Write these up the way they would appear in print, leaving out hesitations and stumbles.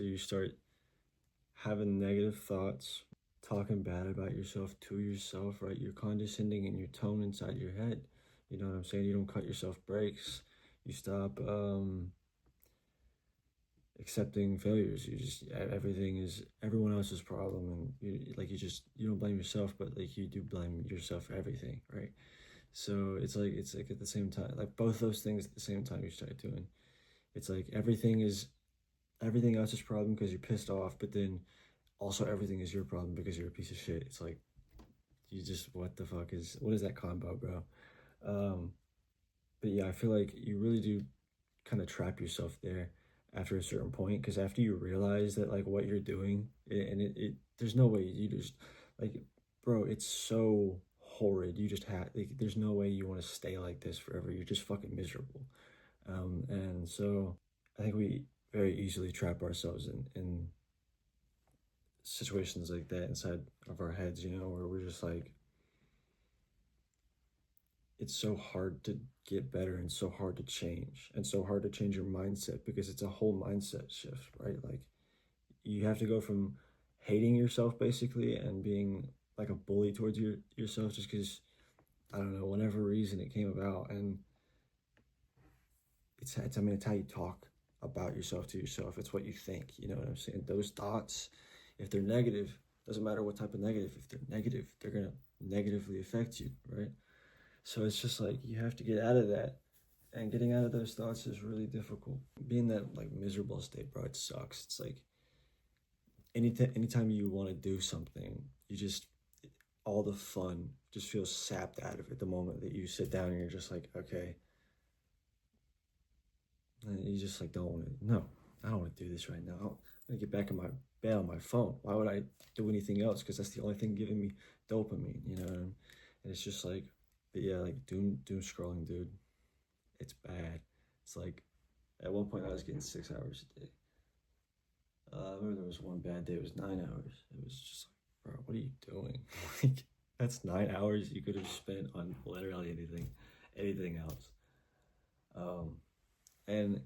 So you start having negative thoughts, talking bad about yourself to yourself, right? You're condescending in your tone inside your head. You know what I'm saying? You don't cut yourself breaks. You stop accepting failures. You just everything is everyone else's problem, and you don't blame yourself, but like you do blame yourself for everything, right? So it's like at the same time, like both those things at the same time you start doing. It's like everything else's problem because you're pissed off, but then also everything is your problem because you're a piece of shit. It's like you just what is that combo, bro? Um, but yeah, I feel like you really do kind of trap yourself there after a certain point because after you realize that like what you're doing and it there's no way you just like bro, it's so horrid. You just have like there's no way you want to stay like this forever. You're just fucking miserable. And so I think we very easily trap ourselves in situations like that inside of our heads, you know, where we're just like, it's so hard to get better and so hard to change and so hard to change your mindset because it's a whole mindset shift, right? Like, you have to go from hating yourself basically and being like a bully towards yourself just because, I don't know, whatever reason it came about. And I mean, it's how you talk about yourself to yourself. It's what you think, you know what I'm saying? Those thoughts, if they're negative, doesn't matter what type of negative, if they're negative, they're gonna negatively affect you, right? So it's just like you have to get out of that. And getting out of those thoughts is really difficult. Being that like miserable state, bro, it sucks. It's like anytime you want to do something, you just all the fun just feels sapped out of it the moment that you sit down and you're just like, okay, and you just like don't want to. No, I don't want to do this right now. I'm gonna get back in my bed on my phone. Why would I do anything else? Because that's the only thing giving me dopamine, you know. And it's just like, but yeah, like doom scrolling, dude. It's bad. It's like at one point I was getting 6 hours a day. I remember there was one bad day. It was 9 hours. It was just like, bro, what are you doing? Like, that's 9 hours you could have spent on literally anything else. Um, and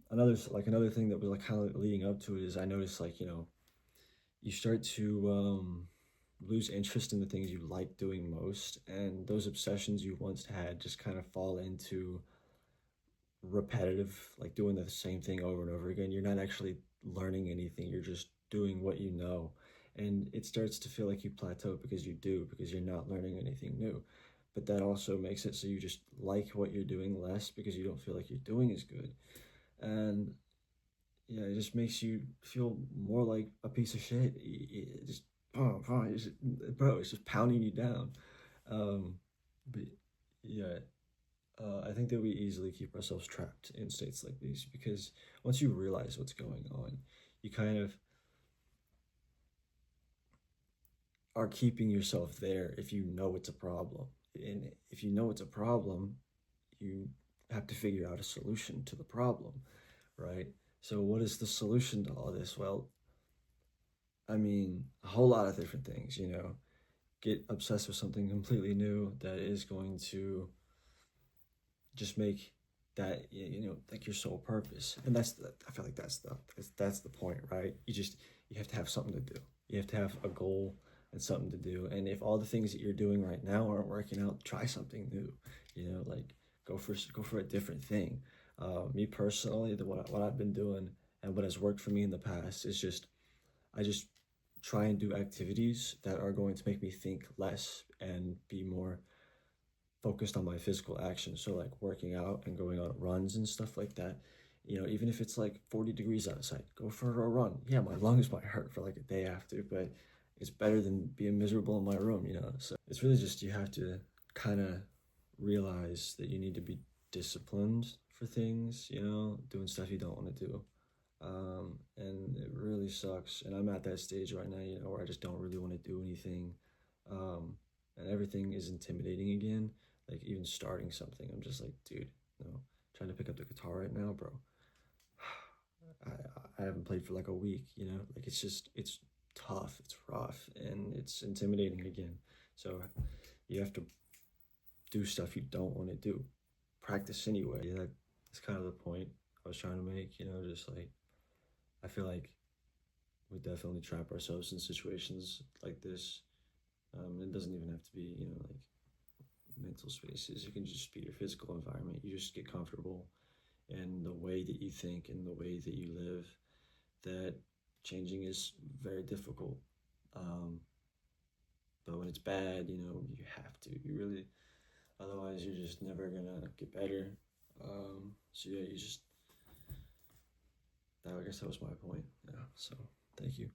another thing that was like kind of leading up to it is I noticed like you start to lose interest in the things you like doing most, and those obsessions you once had just kind of fall into repetitive, like doing the same thing over and over again. You're not actually learning anything, you're just doing what you know. And it starts to feel like you plateau because you're not learning anything new. But that also makes it so you just like what you're doing less because you don't feel like you're doing as good. And yeah, it just makes you feel more like a piece of shit. It just, bro, it's just pounding you down. But yeah, I think that we easily keep ourselves trapped in states like these because once you realize what's going on, you kind of are keeping yourself there if you know it's a problem. And if you know it's a problem, you have to figure out a solution to the problem, right? So, what is the solution to all this? Well, I mean, a whole lot of different things, you know. Get obsessed with something completely new that is going to just make that like your sole purpose. And I feel like that's the point, right? You have to have something to do. You have to have a goal and something to do. And if all the things that you're doing right now aren't working out, try something new. Like go for a different thing. Me personally, what I've been doing and what has worked for me in the past is just I just try and do activities that are going to make me think less and be more focused on my physical action. So like working out and going on runs and stuff like that. Even if it's like 40 degrees outside, go for a run. Yeah, my lungs might hurt for like a day after, but it's better than being miserable in my room. So it's really just you have to kind of realize that you need to be disciplined for things, doing stuff you don't want to do. And it really sucks. And I'm at that stage right now, where I just don't really want to do anything. And everything is intimidating again. Like even starting something, I'm just like, dude, no. Trying to pick up the guitar right now, bro. I haven't played for like a week, Like it's tough, it's rough, and it's intimidating again. So you have to do stuff you don't want to do. Practice anyway. Yeah, that's kind of the point I was trying to make, just like I feel like we definitely trap ourselves in situations like this. It doesn't even have to be, like mental spaces. It can just be your physical environment. You just get comfortable in the way that you think and the way that you live. That changing is very difficult. Um, but when it's bad, you have to. You really, otherwise, you're just never gonna get better. So yeah, I guess that was my point. Yeah. So thank you.